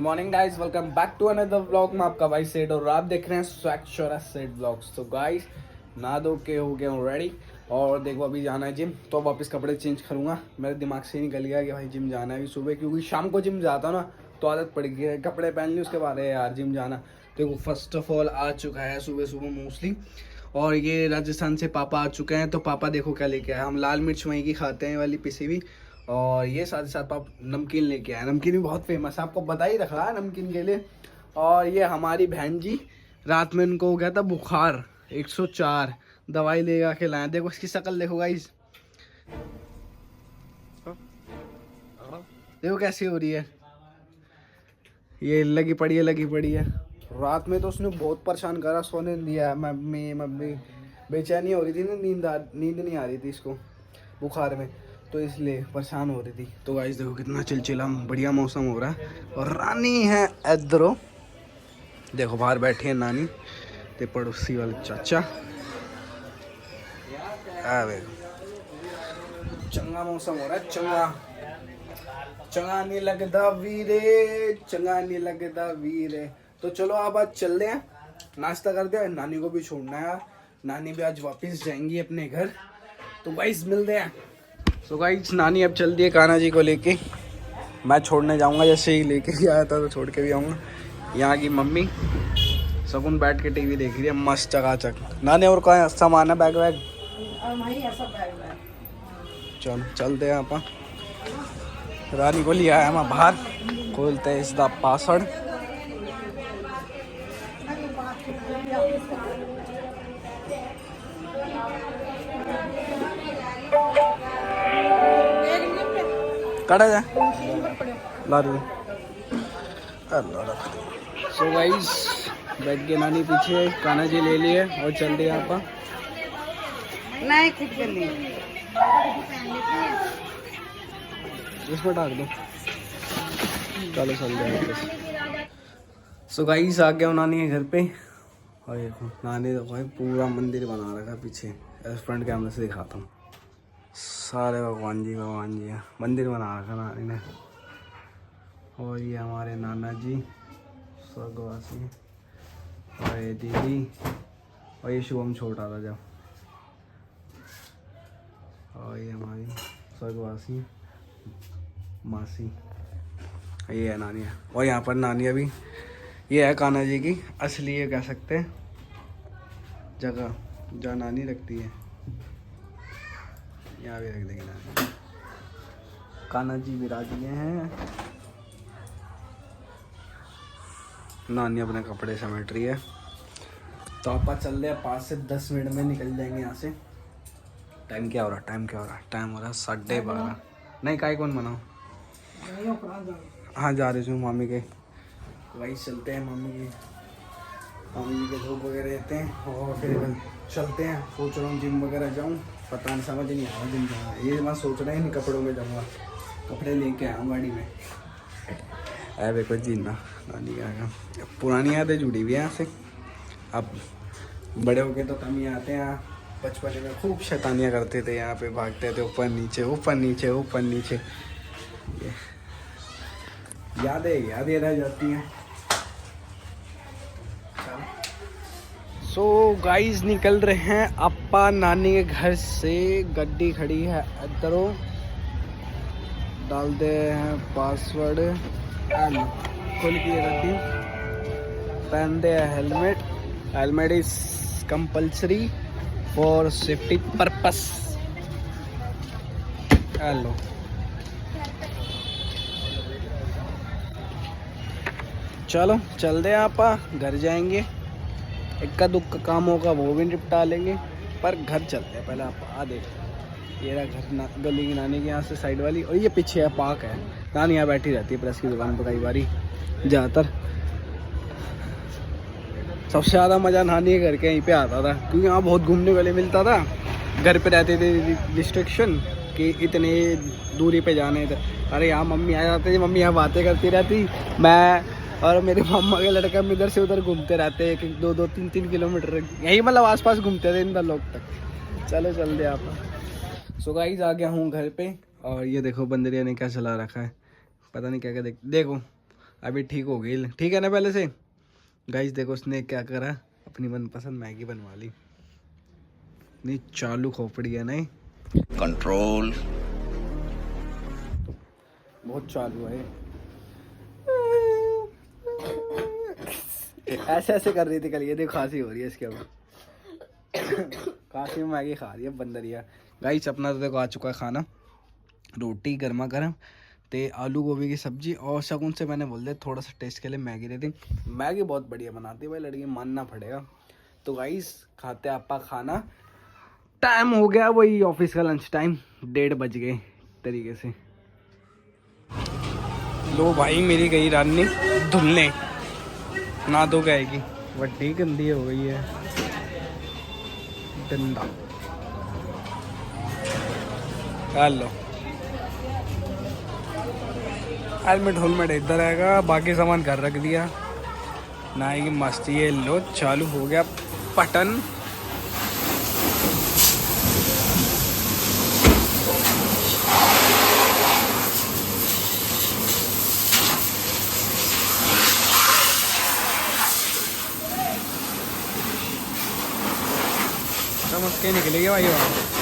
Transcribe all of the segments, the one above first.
Morning guys, welcome back to another vlog में आपका भाई सेठ और आप देख रहे हैं स्वैग सेठ व्लॉग्स। तो गाइस नहा धो के हो गया हूँ रेडी और देखो अभी जाना है जिम, तो वापस कपड़े चेंज करूँगा। मेरे दिमाग से निकल गया कि भाई जिम जाना है अभी सुबह, क्योंकि शाम को जिम जाता हूँ ना तो आदत पड़ गई है, कपड़े पहन ली उसके बाद यार जिम जाना। देखो फर्स्ट ऑफ ऑल आ चुका है सुबह सुबह मोस्टली, और ये राजस्थान से पापा आ चुके हैं। तो पापा देखो क्या लेके आए, हम लाल मिर्च वहीं की खाते हैं वाली पिसी हुई, और ये साथ ही साथ पापा नमकीन लेके आए। नमकीन भी बहुत फेमस है, आपको बता ही रखा है नमकीन के लिए। और ये हमारी बहन जी, रात में उनको हो गया था बुखार 104, दवाई लेगा के लाए। देखो इसकी शक्ल देखो गाइस, देखो कैसी हो रही है, ये लगी पड़ी है। रात में तो उसने बहुत परेशान करा, सोने नहीं दिया। मम्मी मम्मी बेचैनी हो रही थी ना, नींद नहीं आ रही थी इसको बुखार में, तो इसलिए परेशान हो रही थी। तो गाइस देखो कितना चिलचिला बढ़िया मौसम हो रहा है, और रानी है इधरो, देखो बाहर बैठी है नानी, ते पड़ोसी वाले चाचा। चंगा मौसम हो रहा है, चंगा नहीं लगता वीरे, चंगा नहीं लगता वीरे। तो चलो आप आज चलते हैं, नाश्ता करते हैं, नानी को भी छोड़ना है, नानी भी आज वापस जाएंगी अपने घर। तो गाइस मिलते हैं। तो गाइस नानी अब चल दी है कान्हा जी को लेके, मैं छोड़ने जाऊंगा, जैसे ही लेके भी आया था तो छोड़ के भी आऊँगा। यहाँ की मम्मी सगुन बैठ के टीवी देख रही है मस्त चकाचक। नानी और कहाँ सामान है, बैग वैग? चल चलते हैं आप। रानी को लिया है मैं बाहर, खोलते हैं इसका पासवर्ड। कड़ा जा ला दो। सो गाइस बैठ गए नानी पीछे, कान्हा जी ले लिए और चल दिए आप। नहीं खुद कर ली, इसमें डाल दो, चलो चल जाए। सो गाइस आ गया नानी के घर पे, और देखो नानी देखो भाई पूरा मंदिर बना रखा पीछे, फ्रंट कैमरे से दिखाता हूँ। सारे भगवान जी है, मंदिर बना रखा नानी ने। और ये हमारे नाना जी स्वर्गवासी, और ये दीदी, और ये शुभम छोटा था जब, और ये हमारी स्वर्गवासी मासी, ये है नानी है। और यहाँ पर नानी अभी, ये है कान्हा जी की असली, ये कह सकते हैं जगह जहाँ नानी रखती है, यहाँ भी रख देंगे नानी। कान्हा जी विराजिए हैं, नानी अपने कपड़े समेट रही है। तो आप चल रहे हैं, 5 से 10 मिनट में निकल जाएंगे यहाँ से। टाइम क्या हो रहा है, टाइम हो रहा है 12:30। नहीं काय कौन बनाओ, हाँ जा रही हूँ मामी के, वही चलते हैं मामी जी के धूप वगैरह रहते हैं, और फिर चलते हैं। सोच रहा हूँ जिम वगैरह जाऊँ, पता नहीं समझ नहीं आ रहा जिम जाऊँगा, ये मैं सोच रहा हूँ इन कपड़ों में जाऊँगा, कपड़े लेके आऊँ गाड़ी में। अरे कोई जीना नानी का पुरानी यादें जुड़ी हुई है यहाँ से। अब बड़े हो गए तो कम ही आते हैं, बचपन में खूब शैतानियाँ करते थे, यहाँ पे भागते थे ऊपर नीचे। ये यादें रह जाती हैं। सो गाइस निकल रहे हैं अपा नानी के घर से, गड्डी खड़ी है इधरो, डालते हैं पासवर्ड, खोल के रखी, पहनते हैं helmet is compulsory for safety purpose. Hello चलो चलते हैं आप, घर जाएंगे, इक्का दुक्का काम होगा वो भी निपटा लेंगे, पर घर चलते हैं पहले। आप देख ये रहा घर, गली की नानी के यहाँ से साइड वाली, और ये पीछे है पार्क है, नानी यहाँ बैठी रहती है प्रेस की दुकान पर कई बारी ज़्यादातर। सबसे ज़्यादा मज़ा नानी के घर के यहीं पे आता था, क्योंकि यहाँ बहुत घूमने वाले मिलता था। घर पे रहते थे रिस्ट्रिक्शन कि इतने दूरी पे जाने थे। अरे यहाँ मम्मी आ जाते थे, मम्मी यहाँ बातें करती रहती, मैं और मेरे मामा के लड़का हम इधर से उधर घूमते रहते, 1-2 3 किलोमीटर यही मतलब आसपास घूमते थे इन लोग तक। चलो चल दे आप। सो गाइस आ गया हूँ घर पे, और ये देखो बंदरिया ने क्या चला रखा है, पता नहीं क्या क्या देखो अभी ठीक हो गई, ठीक है ना पहले से। गाइस देखो उसने क्या करा, अपनी मनपसंद मैगी बनवा ली। नहीं चालू खोपड़ी है नहीं, कंट्रोल बहुत चालू है। ऐसे ऐसे कर रही थी कल, ये देखो खांसी हो रही है इसके। अब खांसी में मैगी खा रही है बंदरिया। गाइस अपना तो देखो आ चुका है खाना, रोटी गर्मा गर्म ते आलू गोभी की सब्जी, और शगुन से मैंने बोल दिया थोड़ा सा टेस्ट के लिए मैगी दे दी। मैगी बहुत बढ़िया बनाती है भाई लड़की, मानना पड़ेगा। तो गाइस खाते आपा खाना, टाइम हो गया वही ऑफिस का लंच टाइम, 1:30 बज गए तरीके से। लो भाई मेरी गई रानी धुलने, ना दो गएगी, वड्डी गंदी हो गई है डंडा। हेलो हेलमेट हेलमेट इधर आएगा, बाकी सामान घर रख दिया। नाई की मस्ती है। लो चालू हो गया पटन। समझ के निकलेगी भाई वहाँ।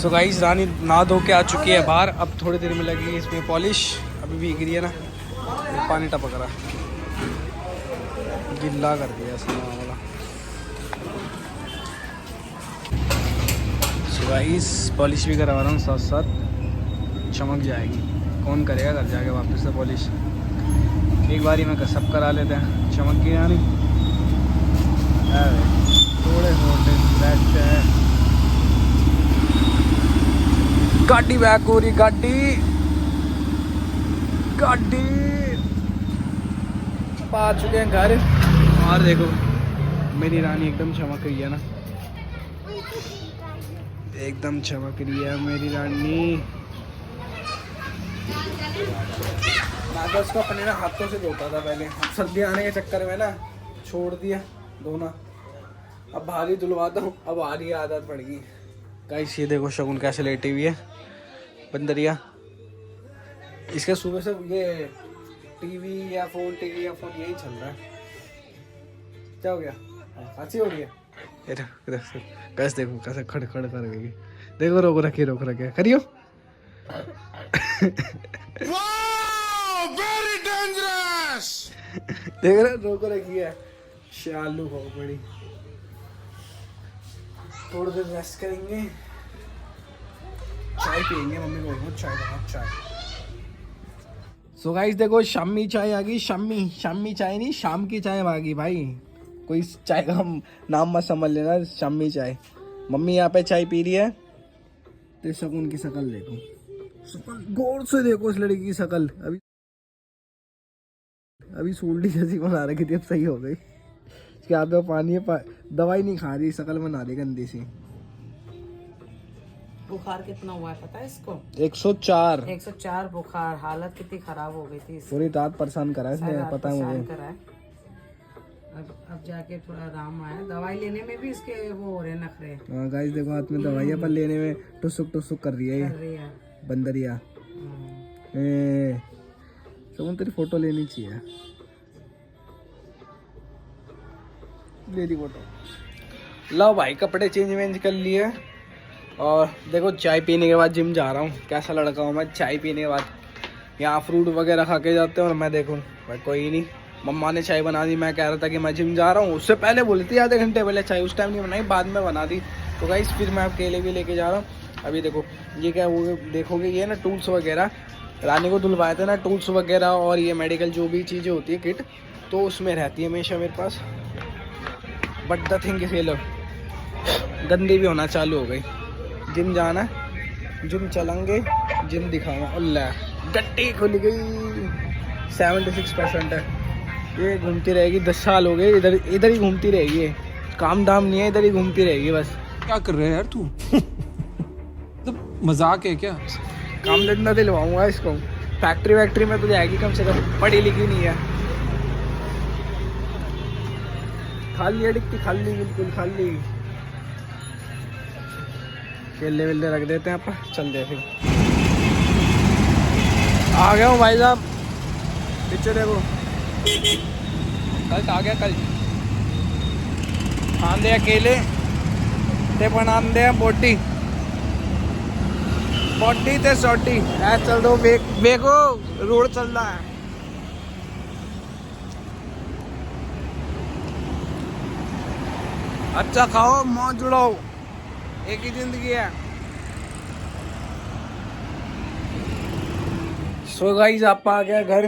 सो गाइस रानी नहा धो के आ चुकी है बाहर, अब थोड़ी देर में लगेगी इसमें पॉलिश। अभी भीग रही है ना, पानी टपक रहा, गिल्ला कर दिया इसने वाला। सो गाइस पॉलिश भी करवा रहा हूँ साथ साथ, चमक जाएगी। कौन करेगा घर जाके वापस से पॉलिश, एक बारी में सब करा लेते हैं, चमक गई यानी। थोड़े मोटे बैठते हैं। गाड़ी बैक हो रही, गाड़ी गाड़ी आ चुके हैं घर। और देखो मेरी रानी एकदम चमक रही है ना, एकदम चमक रही है मेरी रानी। मैं तो उसको अपने ना हाथों से धोता था पहले, अब सर्दी आने के चक्कर में ना छोड़ दिया धोना, अब भारी धुलवाता हूँ, अब आ रही है आदत पड़ गई। गाइस ये देखो शगुन कैसे लेटी हुई है बंदरिया। इसके सुबह से ये टीवी या फोन यही चल रहा है। क्या हो गया, खांसी हो रही है? कैसे देखो कैसे खड़ खड़ कर गई, देखो रोक रखे करियो। वेरी डेंजरस, देख रहे रोक रखी है, शालू हो बड़ी। थोड़ी देर रेस्ट करेंगे, चाय पियेंगे, मम्मी को चाय बना चाय। सो गाइस देखो शामी चाय आ गई, शामी चाय नहीं शाम की चाय आ गई भाई, कोई चाय का नाम मत समझ लेना, शामी चाय। मम्मी यहाँ पे चाय पी रही है, तो शगुन की शक्ल देखो, शक्ल गौर से देखो इस लड़की की शक्ल। अभी सोल्डी जैसी बना रखी थी, अब सही हो गई। इसके हाथ में पानी है, दवाई नहीं खा रही, शक्ल बना रही गंदी सी। बुखार कितना हुआ है पता है इसको? 104 104 बुखार, हालत कितनी खराब हो गई थी इसकी। पूरी रात परेशान करा इसने, पता है मुझे। अब जाके थोड़ा आराम आया, दवाई लेने में भी इसके वो हो रहे नखरे। हाँ गाइस देखो हाथ में दवाई है, पर लेने में टुसुक कर रही है ये बंदरिया। तो तेरी फोटो लेनी चाहिए, ले ली फोटो। लो भाई कपड़े चेंज कर लिए, और देखो चाय पीने के बाद जिम जा रहा हूँ। कैसा लड़का हूँ मैं, चाय पीने के बाद यहाँ फ्रूट वगैरह खा के जाते हैं, और मैं देखूँ भाई कोई नहीं, मम्मा ने चाय बना दी, मैं कह रहा था कि मैं जिम जा रहा हूँ, उससे पहले बोली थी आधे घंटे पहले चाय, उस टाइम नहीं बनाई, बाद में बना दी। तो गाइस फिर मैं अब केले भी लेके जा रहा हूँ। अभी देखो ये क्या वो देखोगे, ये ना टूल्स वगैरह रानी को धुलवाए थे ना, टूल्स वगैरह और ये मेडिकल जो भी चीज़ें होती है किट, तो उसमें रहती है हमेशा मेरे पास। बट द थिंग इज ये गंदी भी होना चालू हो गई। जिम जाना, जिम चलेंगे, जिम दिखाऊंगा। अल्लाह गट्टी खुल गई, 76% है। ये घूमती रहेगी, 10 साल हो गए इधर ही घूमती रहेगी, काम धाम नहीं है, इधर ही घूमती रहेगी बस। क्या कर रहे हैं यार तू? तो मजाक है क्या? काम धंधा दिलवाऊंगा इसको, फैक्ट्री में तो जाएगी कम से कम, पढ़ी लिखी नहीं है। खाली है डिक्की, खाली बिल्कुल खाली। केले वेले रख देते हैं आप, चल दे फिर। आ गया हूँ भाई साहब, पीछे देखो, कल आ गया कल। आंदे अकेले ते बनांदे बोटी बोटी ते सोटी ऐ चल दो देखो रोड चल रहा है। अच्छा खाओ मौज जुड़ाओ, एक ही जिंदगी है। सो गाइस आप आ गया घर,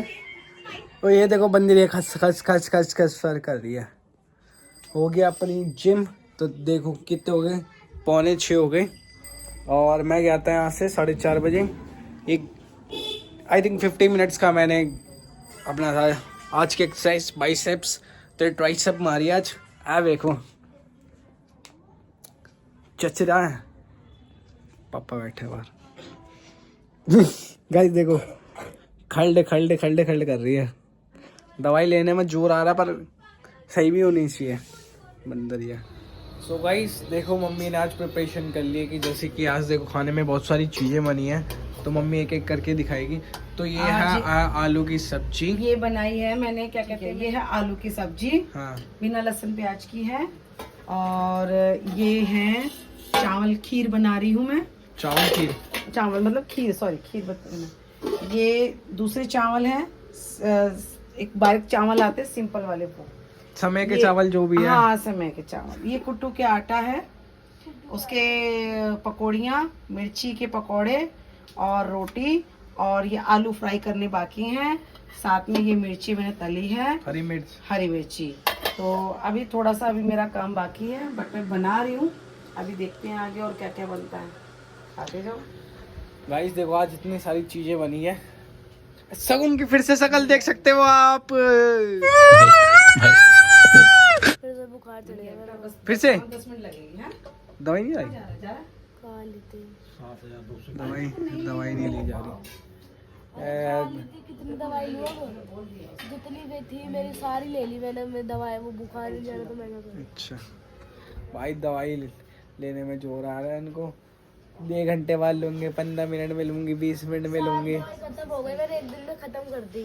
तो ये देखो बंदी ने खस खस खस खस खस सर कर रही है। हो गया अपनी जिम, तो देखो कितने हो गए, 5:45 हो गए। और मैं गया था यहाँ से 4:30 बजे। एक आई थिंक 50 मिनट्स का मैंने अपना था आज की एक्सरसाइज, बाइसेप्स तो ट्राइसेप मारी आज। आ देखो चचरा है, पापा बैठे बाहर। गाइस देखो खल्डे खल्डे खल्डे खल्डे कर रही है। दवाई लेने में जोर आ रहा है पर सही भी होनी चाहिए बंदरिया। सो गाइस देखो मम्मी ने आज प्रिपरेशन कर ली है कि जैसे कि आज देखो खाने में बहुत सारी चीज़ें बनी हैं, तो मम्मी एक एक करके दिखाएगी। तो ये है आलू की सब्जी, ये बनाई है मैंने, क्या कहते हैं, ये है आलू की सब्जी, हाँ बिना लहसुन प्याज की है। और ये है चावल, खीर बना रही हूँ मैं। चावल खीर, चावल मतलब खीर, सॉरी खीर बताना। ये दूसरे चावल है, एक बारीक चावल आते सिंपल वाले, वो समय के चावल जो भी है। हाँ समय के चावल। ये कुट्टू के आटा है, उसके पकौड़ियाँ, मिर्ची के पकौड़े और रोटी, और ये आलू फ्राई करने बाकी हैं। साथ में ये मिर्ची मैंने तली है, हरी मिर्च, हरी मिर्ची। तो अभी थोड़ा सा अभी मेरा काम बाकी है, बट मैं बना रही हूँ। अभी देखते हैं आगे और क्या क्या बनता है, आगे जाओ। गाइस देखो आज इतनी सारी चीजें बनी है। सगुन की फिर से शकल देख सकते हो आप। फिर से बुखार चढ़ गया मेरा। फिर से 10 मिनट लगेगी। दवाई नहीं आई, खा लेते हैं। दवाई नहीं ली जा रही। कितनी दवाई ली अब? जितनी भी थी मेरी सारी ले ली मैंने। मैं दवाई, वो बुखार नहीं जाना तो महंगा था। अच्छा भाई दवाई लेने में जोर आ रहा है इनको। 2 घंटे बाद लूंगे, 15 मिनट में लूंगी, 20 मिनट में लूंगी। खत्म हो गई, मैंने एक दिन में खत्म कर दी।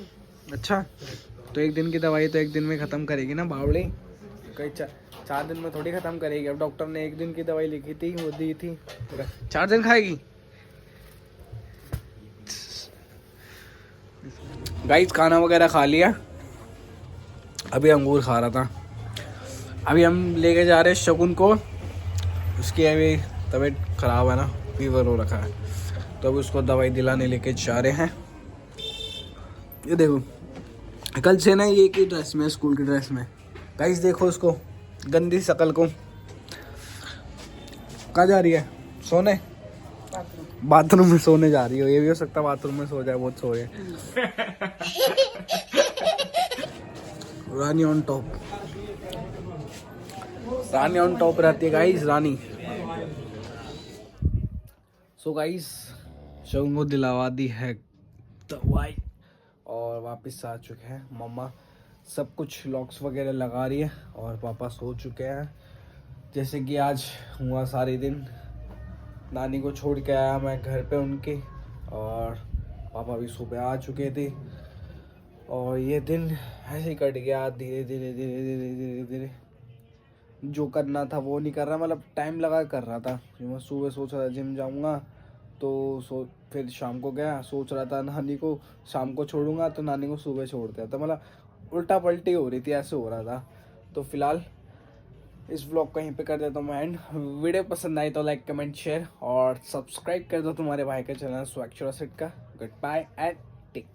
अच्छा तो एक दिन की दवाई तो एक दिन में ख़त्म करेगी ना बावड़ी, कई 4 दिन में थोड़ी ख़त्म करेगी। अब डॉक्टर ने 1 दिन की दवाई लिखी थी, वो दी थी, 4 दिन खाएगी। गाइस खाना वगैरह खा लिया, अभी अंगूर खा रहा था। अभी हम लेके जा रहे हैं शगुन को, उसकी अभी तबीयत ख़राब है ना, फीवर हो रखा है, तो अभी उसको दवाई दिलाने लेके जा रहे हैं। ये देखो कल से ना ये की ड्रेस में, स्कूल की ड्रेस में। गाइस देखो उसको, गंदी शकल को। कहाँ जा रही है? सोने? बाथरूम में सोने जा रही हो। ये भी हो सकता है बाथरूम में सो जाए, बहुत सो रहे। Rani on top, Rani on top रहती है गाइस, रानी। सो गाइस शगुन को दिलावा दी है दवाई और वापस आ चुके हैं। मम्मा सब कुछ लॉक्स वगैरह लगा रही है और पापा सो चुके हैं। जैसे कि आज हुआ सारे दिन, नानी को छोड़ के आया मैं घर पे उनके, और पापा भी सुबह आ चुके थे। और ये दिन ऐसे ही कट गया, धीरे धीरे धीरे धीरे धीरे धीरे। जो करना था वो नहीं कर रहा, मतलब टाइम लगा कर रहा था। मैं सुबह सोच रहा था जिम जाऊँगा, तो फिर शाम को गया, सोच रहा था नानी को शाम को छोड़ूंगा तो नानी को सुबह छोड़ दिया, तो मतलब उल्टा पलटी हो रही थी, ऐसे हो रहा था। तो फिलहाल इस व्लॉग को यहीं पे कर देता हूँ मैं एंड। वीडियो पसंद आई तो लाइक कमेंट शेयर और सब्सक्राइब कर दो तुम्हारे भाई के चैनल स्वैग चौरासिट का। Good bye and take.